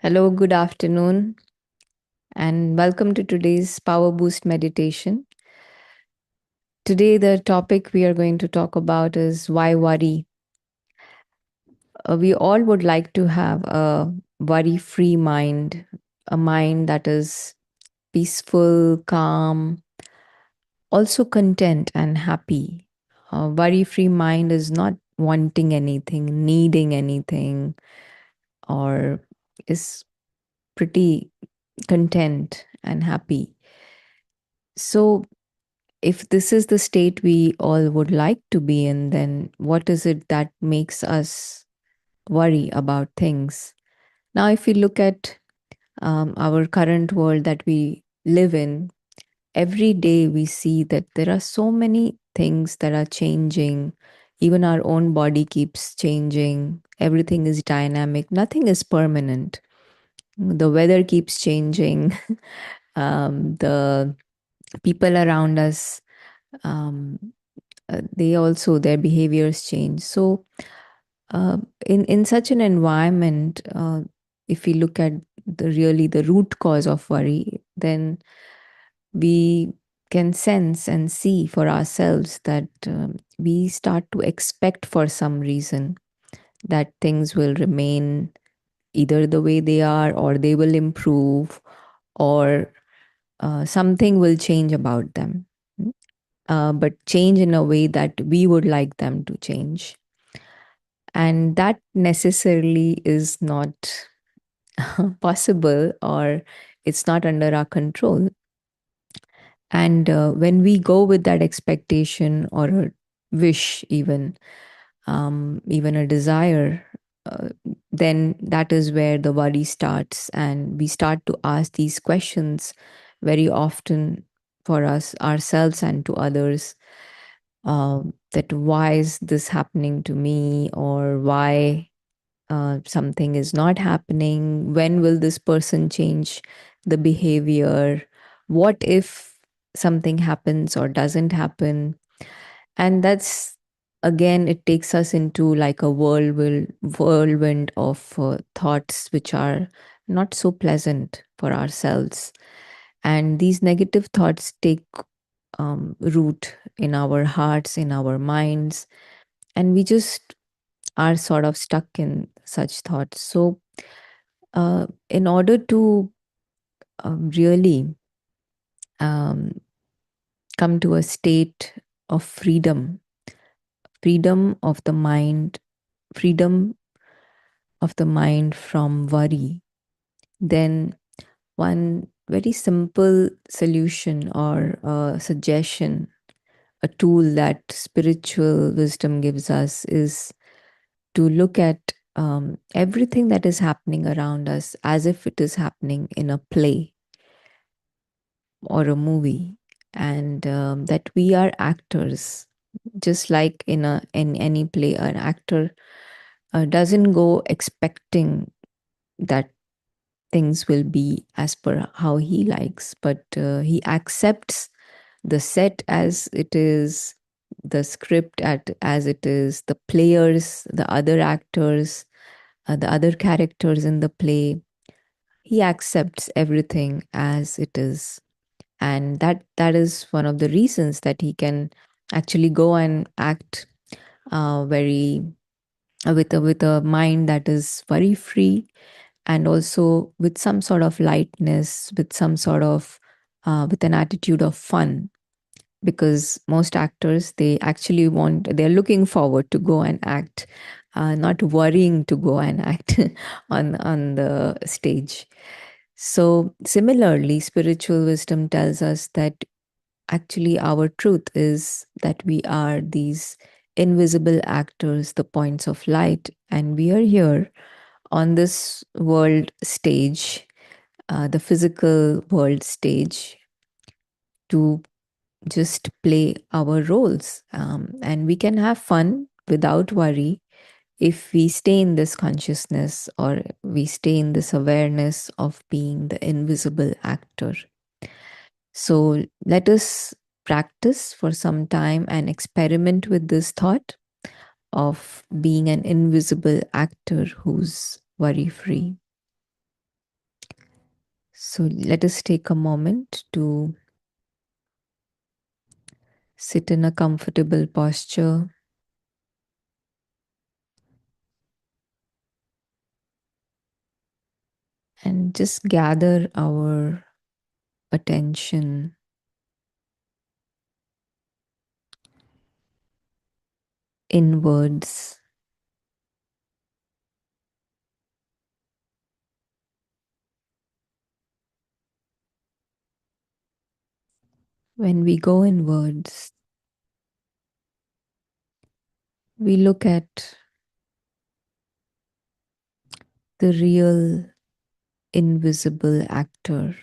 Hello, good afternoon, and welcome to today's Powerboost meditation. Today, the topic we are going to talk about is why worry. We all would like to have a worry free mind, a mind that is peaceful, calm, also content and happy. A worry free mind is not wanting anything, needing anything, or is pretty content and happy. So, if this is the state we all would like to be in, then what is it that makes us worry about things? Now, if we look at our current world that we live in, every day we see that there are so many things that are changing. Even our own body keeps changing. Everything is dynamic, nothing is permanent. The weather keeps changing. The people around us, um, they also their behaviors change. So in such an environment, if we look at the root cause of worry, then we can sense and see for ourselves that we start to expect for some reason that things will remain either the way they are, or they will improve, or something will change about them, but change in a way that we would like them to change. And that necessarily is not possible, or it's not under our control. And when we go with that expectation or a wish, even a desire, uh, then that is where the worry starts, and we start to ask these questions very often for us, ourselves, and to others. That why is this happening to me, or why something is not happening? When will this person change the behavior? What if something happens or doesn't happen? And that's, again, it takes us into like a whirlwind of thoughts which are not so pleasant for ourselves. And these negative thoughts take root in our hearts, in our minds, and we just are sort of stuck in such thoughts. So, in order to really um, come to a state of freedom of the mind, freedom of the mind from worry, then one very simple solution or suggestion, a tool that spiritual wisdom gives us, is to look at everything that is happening around us as if it is happening in a play or a movie, and that we are actors, just like in any play. An actor doesn't go expecting that things will be as per how he likes, but he accepts the set as it is, the script as it is, the players, the other actors, the other characters in the play. He accepts everything as it is, and that is one of the reasons that he can actually go and act very with a mind that is very free, and also with some sort of lightness, with some sort of with an attitude of fun. Because most actors, they're looking forward to go and act, not worrying to go and act on the stage. So similarly, spiritual wisdom tells us that actually our truth is that we are these invisible actors, the points of light, and we are here on this world stage, the physical world stage, to just play our roles. And we can have fun without worry if we stay in this consciousness, or we stay in this awareness of being the invisible actor. So let us practice for some time and experiment with this thought of being an invisible actor who's worry free. So let us take a moment to sit in a comfortable posture and just gather our attention inwards. When we go inwards, we look at the real invisible actor,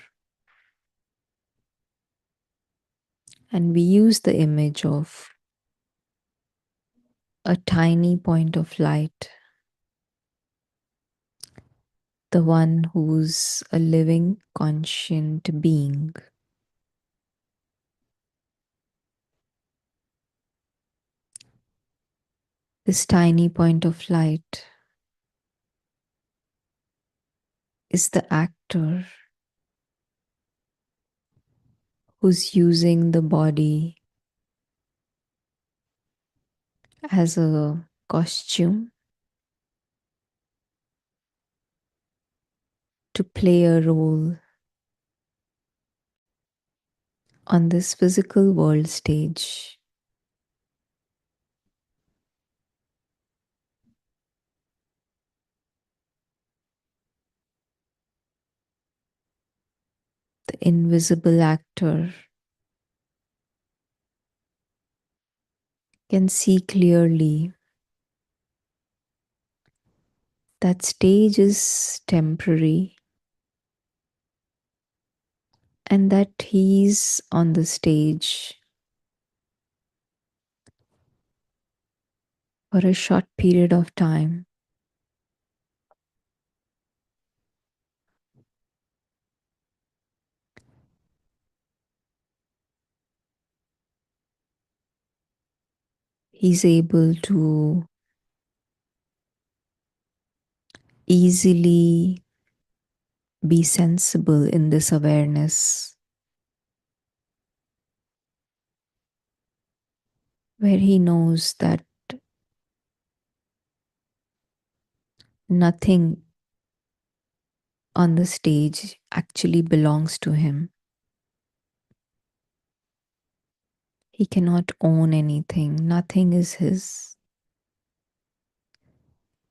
and we use the image of a tiny point of light, the one who's a living, conscient being. This tiny point of light is the actor who's using the body as a costume to play a role on this physical world stage. The invisible actor can see clearly that stage is temporary and that he's on the stage for a short period of time. He's able to easily be sensible in this awareness, where he knows that nothing on the stage actually belongs to him. He cannot own anything, nothing is his.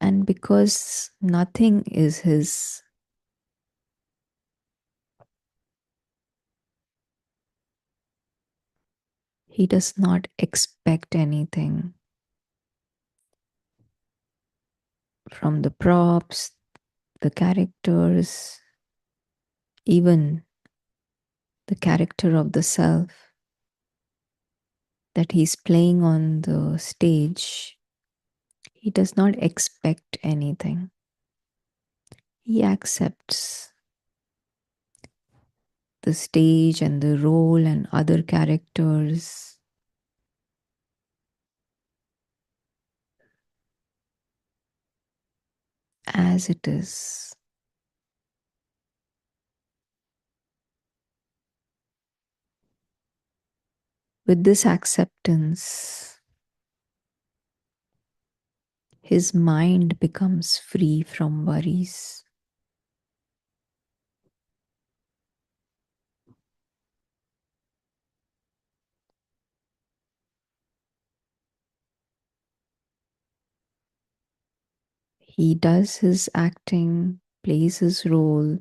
And because nothing is his, he does not expect anything from the props, the characters, even the character of the self that he's playing on the stage. He does not expect anything. He accepts the stage and the role and other characters as it is. With this acceptance, his mind becomes free from worries. He does his acting, plays his role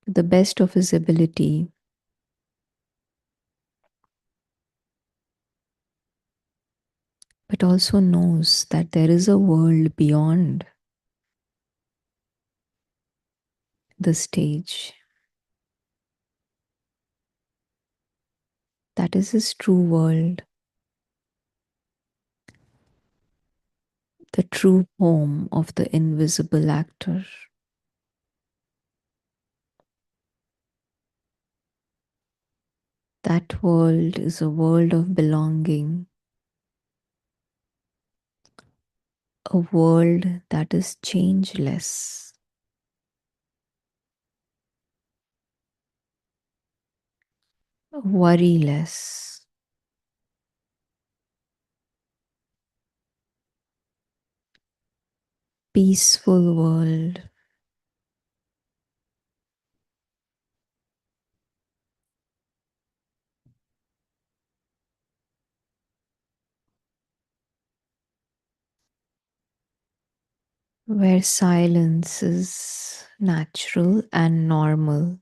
to the best of his ability, but also knows that there is a world beyond the stage. That is his true world, the true home of the invisible actor. That world is a world of belonging, a world that is changeless. worryless, peaceful world where silence is natural and normal.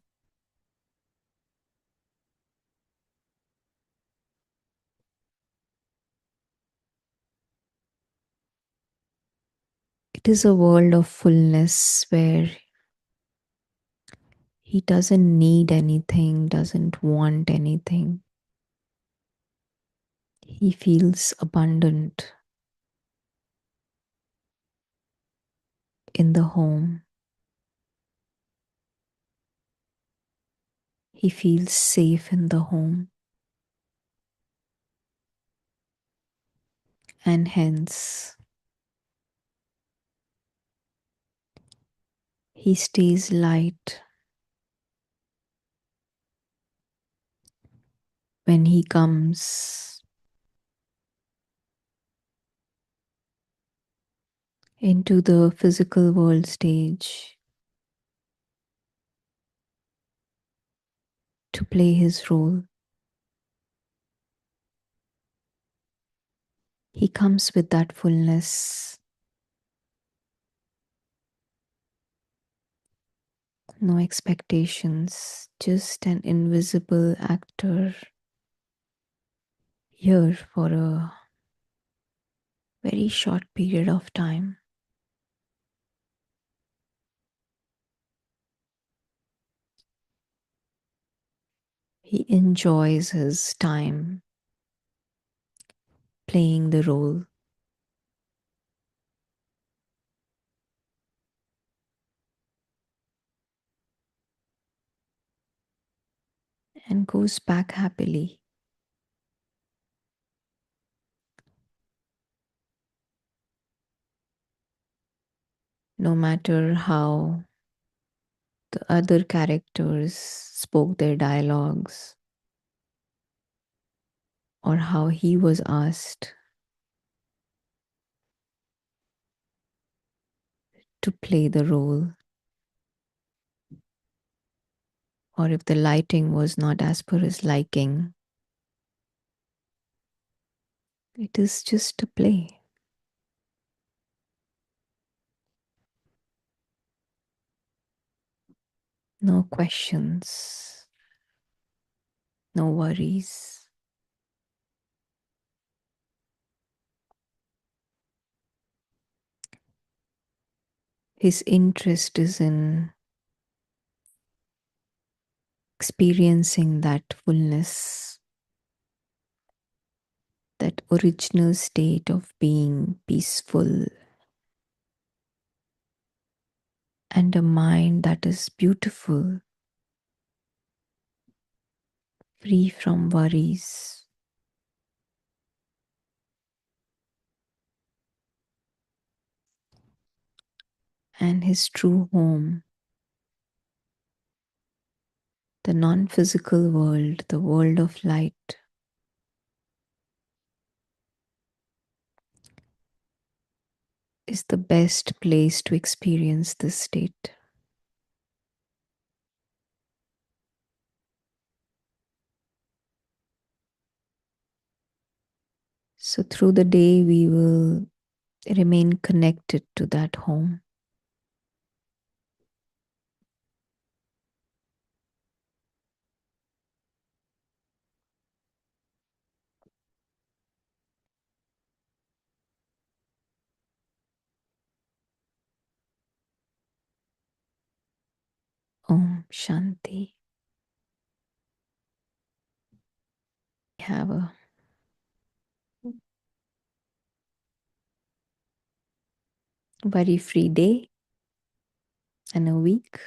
It is a world of fullness where he doesn't need anything, doesn't want anything. He feels abundant in the home. He feels safe in the home. And hence, he stays light when he comes into the physical world stage to play his role. He comes with that fullness, no expectations, just an invisible actor here for a very short period of time. He enjoys his time playing the role and goes back happily. No matter how the other characters spoke their dialogues or how he was asked to play the role, or if the lighting was not as per his liking. It is just a play. No questions, no worries. His interest is in experiencing that fullness, that original state of being peaceful and a mind that is beautiful, free from worries. And his true home, the non physical world, the world of light, is the best place to experience this state. So, through the day, we will remain connected to that home. Om Shanti. Have a worry free day and a week.